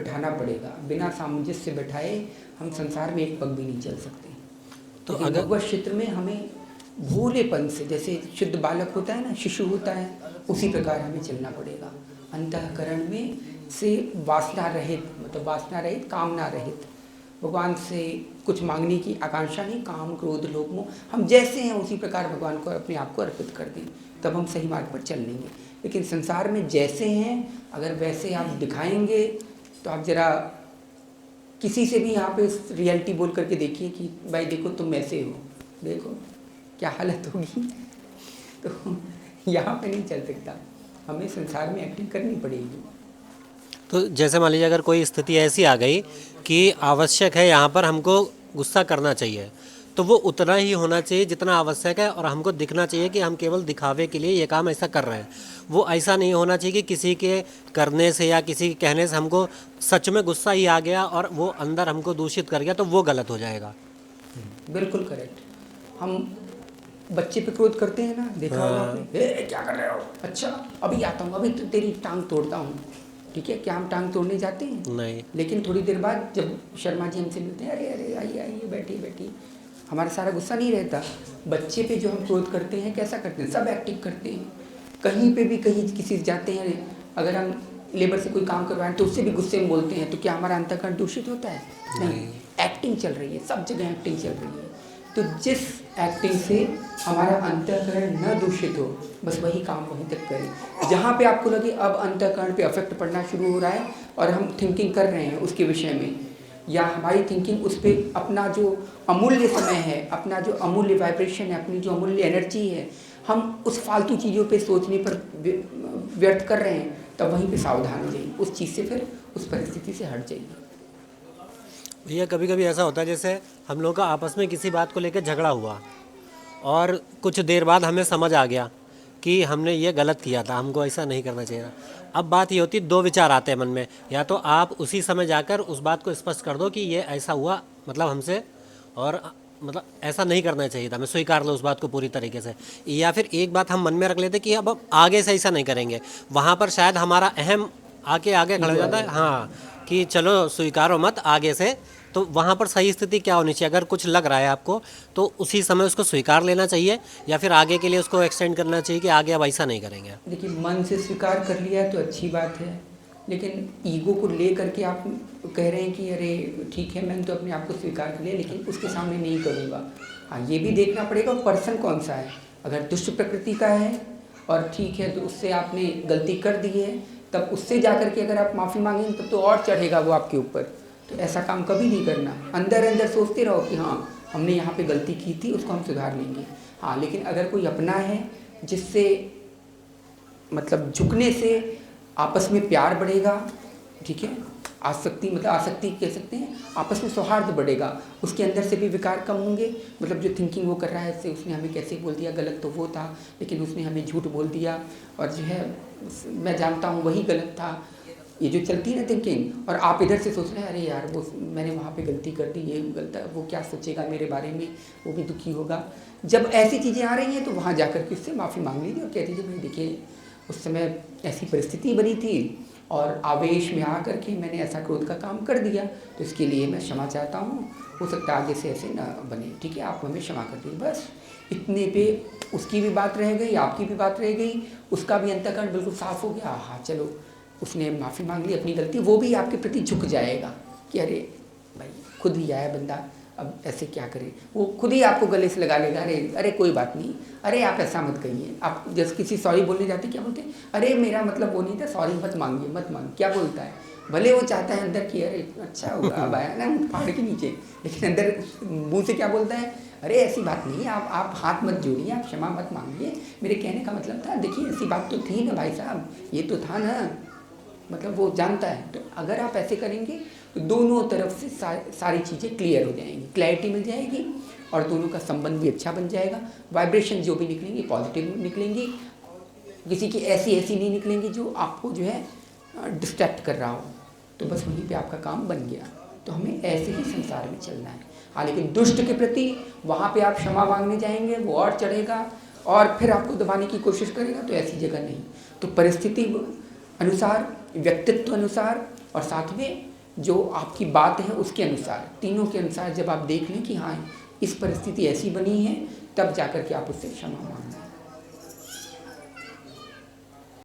बैठाना पड़ेगा। बिना सामंजस्य बैठाए हम संसार में एक पग भी नहीं चल सकते। तो लेकिन अगर भगवत क्षेत्र में हमें भोलेपन से, जैसे शुद्ध बालक होता है ना, शिशु होता है, उसी प्रकार हमें चलना पड़ेगा। अंतःकरण में से वासना रहित, मतलब वासना रहित, कामना रहित, भगवान से कुछ मांगने की आकांक्षा नहीं, काम क्रोध लोभ मोह, हम जैसे हैं उसी प्रकार भगवान को अपने आप को अर्पित कर दें, तब हम सही मार्ग पर चल लेंगे। लेकिन संसार में जैसे हैं अगर वैसे आप दिखाएंगे तो आप जरा किसी से भी यहाँ पे रियलिटी बोल करके देखिए कि भाई देखो तुम ऐसे हो, देखो क्या हालत होगी। तो यहाँ पे नहीं चल सकता, हमें संसार में एक्टिंग करनी पड़ेगी। तो जैसे मान लीजिए अगर कोई स्थिति ऐसी आ गई कि आवश्यक है यहाँ पर हमको गुस्सा करना चाहिए, तो वो उतना ही होना चाहिए जितना आवश्यक है, और हमको दिखना चाहिए कि हम केवल दिखावे के लिए ये काम ऐसा कर रहे हैं। वो ऐसा नहीं होना चाहिए कि किसी के करने से या किसी के कहने से हमको सच में गुस्सा ही आ गया और वो अंदर हमको दूषित कर गया, तो वो गलत हो जाएगा। बिल्कुल करेक्ट। हम बच्चे पे क्रोध करते हैं ना, देखा होगा आपने, क्या कर रहे हो, अच्छा अभी आता हूँ, अभी तो तेरी टांग तोड़ता हूँ। ठीक है, क्या हम टांग तोड़ने जाते हैं? नहीं। लेकिन थोड़ी देर बाद जब शर्मा जी हमसे मिलते हैं, अरे अरे आइए आइए बैठिए बैठिए, हमारा सारा गुस्सा नहीं रहता। बच्चे पे जो हम क्रोध करते हैं, कैसा करते हैं, सब एक्टिंग करते हैं। कहीं पे भी कहीं किसी से जाते हैं, अगर हम लेबर से कोई काम करवाएं तो उससे भी गुस्से में बोलते हैं, तो क्या हमारा अंतःकरण दूषित होता है? नहीं, एक्टिंग चल रही है, सब जगह एक्टिंग चल रही है। तो जिस एक्टिंग से हमारा अंतःकरण न दूषित हो, बस वही काम वहीं तक करें। जहाँ पे आपको लगे अब अंतःकरण पे अफेक्ट पड़ना शुरू हो रहा है और हम थिंकिंग कर रहे हैं उसके विषय में, या हमारी थिंकिंग उस पर अपना जो अमूल्य समय है, अपना जो अमूल्य वाइब्रेशन है, अपनी जो अमूल्य एनर्जी है, हम उस फालतू चीज़ों पे सोचने पर व्यर्थ कर रहे हैं, तब वहीं पे सावधान हो जाइए, उस चीज़ से फिर उस परिस्थिति से हट जाइए। भैया कभी कभी ऐसा होता है जैसे हम लोग का आपस में किसी बात को लेकर झगड़ा हुआ और कुछ देर बाद हमें समझ आ गया कि हमने ये गलत किया था, हमको ऐसा नहीं करना चाहिए था। अब बात ये होती है, दो विचार आते हैं मन में, या तो आप उसी समय जाकर उस बात को स्पष्ट कर दो कि ये ऐसा हुआ मतलब हमसे, और मतलब ऐसा नहीं करना चाहिए था, मैं स्वीकार लो उस बात को पूरी तरीके से। या फिर एक बात हम मन में रख लेते कि अब आगे से ऐसा नहीं करेंगे, वहाँ पर शायद हमारा अहम आगे आगे खड़ा हो जाता है, हाँ, कि चलो स्वीकारो मत आगे से। तो वहाँ पर सही स्थिति क्या होनी चाहिए? अगर कुछ लग रहा है आपको तो उसी समय उसको स्वीकार लेना चाहिए, या फिर आगे के लिए उसको एक्सटेंड करना चाहिए कि आगे अब ऐसा नहीं करेंगे। देखिए, मन से स्वीकार कर लिया तो अच्छी बात है, लेकिन ईगो को ले करके आप कह रहे हैं कि अरे ठीक है मैंने तो अपने आप को स्वीकार कर लिया लेकिन उसके सामने नहीं करूँगा। हाँ, ये भी देखना पड़ेगा पर्सन कौन सा है। अगर दुष्ट प्रकृति का है और ठीक है तो उससे आपने गलती कर दी है, तब उससे जा कर के अगर आप माफ़ी मांगेंगे तब तो और चढ़ेगा वो आपके ऊपर। तो ऐसा काम कभी नहीं करना। अंदर अंदर सोचते रहो कि हाँ हमने यहाँ पे गलती की थी, उसको हम सुधार लेंगे। हाँ, लेकिन अगर कोई अपना है जिससे मतलब झुकने से आपस में प्यार बढ़ेगा, ठीक है, आसक्ति मतलब आसक्ति कह सकते हैं, आपस में सौहार्द बढ़ेगा, उसके अंदर से भी विकार कम होंगे। मतलब जो थिंकिंग वो कर रहा है इससे उसने हमें कैसे बोल दिया, गलत तो वो था लेकिन उसने हमें झूठ बोल दिया, और जो है मैं जानता हूँ वही गलत था, ये जो चलती है ना थिंकिंग, और आप इधर से सोच रहे हैं अरे यार वो मैंने वहाँ पे गलती कर दी, ये गलत है, वो क्या सोचेगा मेरे बारे में, वो भी दुखी होगा। जब ऐसी चीज़ें आ रही हैं तो वहाँ जाकर के उससे माफ़ी मांग लीजिए और कह दीजिए भाई देखिए उस समय ऐसी परिस्थिति बनी थी और आवेश में आकर के मैंने ऐसा क्रोध का काम कर दिया, तो इसके लिए मैं क्षमा चाहता हूँ, हो सकता है आगे से ऐसे ना बने, ठीक है, आप हमें क्षमा कर दीजिए। बस इतने पे उसकी भी बात रह गई, आपकी भी बात रह गई, उसका भी अंतःकरण बिल्कुल साफ़ हो गया। हाँ चलो, उसने माफ़ी मांग ली अपनी गलती, वो भी आपके प्रति झुक जाएगा कि अरे भाई खुद ही आया बंदा, अब ऐसे क्या करें, वो खुद ही आपको गले से लगा लेगा, अरे अरे कोई बात नहीं, अरे आप ऐसा मत कहिए। आप जैसे किसी सॉरी बोलने जाते क्या बोलते हैं, अरे मेरा मतलब वो नहीं था, सॉरी मत मांगिए मत मांगिए। क्या बोलता है, भले वो चाहता है अंदर कि अरे अच्छा होगा अब आया ना पहाड़ के नीचे, लेकिन अंदर मुँह से क्या बोलता है, अरे ऐसी बात नहीं है, आप हाथ मत जोड़िए, आप क्षमा मत मांगिए, मेरे कहने का मतलब था, देखिए ऐसी बात तो थी ना भाई साहब, ये तो था ना, मतलब वो जानता है। तो अगर आप ऐसे करेंगे तो दोनों तरफ से सारी चीज़ें क्लियर हो जाएंगी, क्लैरिटी मिल जाएगी और दोनों का संबंध भी अच्छा बन जाएगा। वाइब्रेशन जो भी निकलेंगी पॉजिटिव निकलेंगी, किसी की ऐसी नहीं निकलेंगी जो आपको जो है डिस्ट्रैक्ट कर रहा हो, तो बस वहीं पे आपका काम बन गया। तो हमें ऐसे ही संसार में चलना है। हाँ, लेकिन दुष्ट के प्रति वहाँ पे आप क्षमा मांगने जाएंगे, वो और चढ़ेगा और फिर आपको दबाने की कोशिश करेगा, तो ऐसी जगह नहीं। तो परिस्थिति अनुसार, व्यक्तित्व अनुसार और साथ में जो आपकी बात है उसके अनुसार, तीनों के अनुसार जब आप देख लें कि हाँ इस परिस्थिति ऐसी बनी है, तब जाकर के आप उससे क्षमा मांगें।